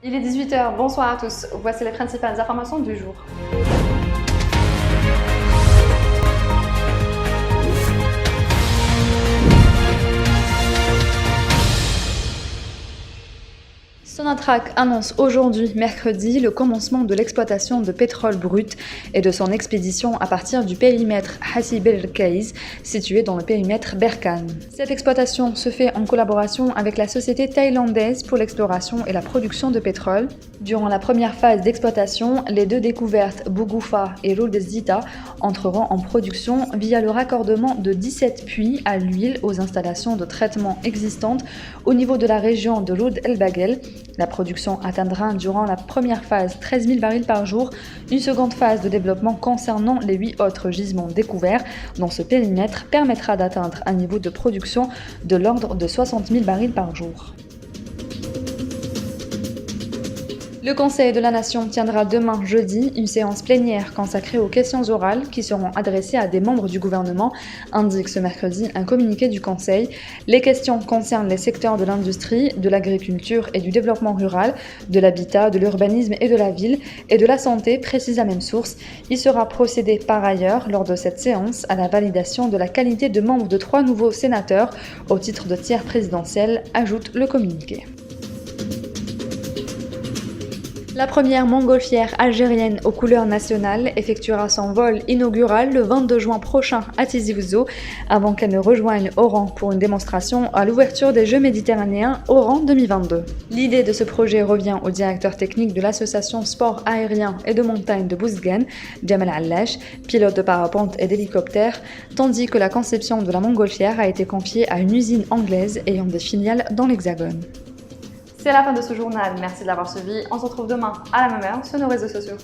Il est 18 h, bonsoir à tous. Voici les principales informations du jour. Sonatrach annonce aujourd'hui, mercredi, le commencement de l'exploitation de pétrole brut et de son expédition à partir du périmètre Hassi El Khaïs, situé dans le périmètre Berkane. Cette exploitation se fait en collaboration avec la société thaïlandaise pour l'exploration et la production de pétrole. Durant la première phase d'exploitation, les deux découvertes Bougufa et Ruldezita entreront en production via le raccordement de 17 puits à l'huile aux installations de traitement existantes au niveau de la région de Rud El Bagel. La production atteindra durant la première phase 13 000 barils par jour, une seconde phase de développement concernant les 8 autres gisements découverts dans ce périmètre permettra d'atteindre un niveau de production de l'ordre de 60 000 barils par jour. Le Conseil de la Nation tiendra demain jeudi une séance plénière consacrée aux questions orales qui seront adressées à des membres du gouvernement, indique ce mercredi un communiqué du Conseil. Les questions concernent les secteurs de l'industrie, de l'agriculture et du développement rural, de l'habitat, de l'urbanisme et de la ville, et de la santé, précise la même source. Il sera procédé par ailleurs, lors de cette séance, à la validation de la qualité de membre de 3 nouveaux sénateurs au titre de tiers présidentiel, ajoute le communiqué. La première montgolfière algérienne aux couleurs nationales effectuera son vol inaugural le 22 juin prochain à Tizi Ouzou avant qu'elle ne rejoigne Oran pour une démonstration à l'ouverture des Jeux méditerranéens Oran 2022. L'idée de ce projet revient au directeur technique de l'association sport aérien et de montagne de Bouzgane, Jamal Allash, pilote de parapente et d'hélicoptère, tandis que la conception de la montgolfière a été confiée à une usine anglaise ayant des filiales dans l'Hexagone. C'est la fin de ce journal, merci de l'avoir suivi. On se retrouve demain à la même heure sur nos réseaux sociaux.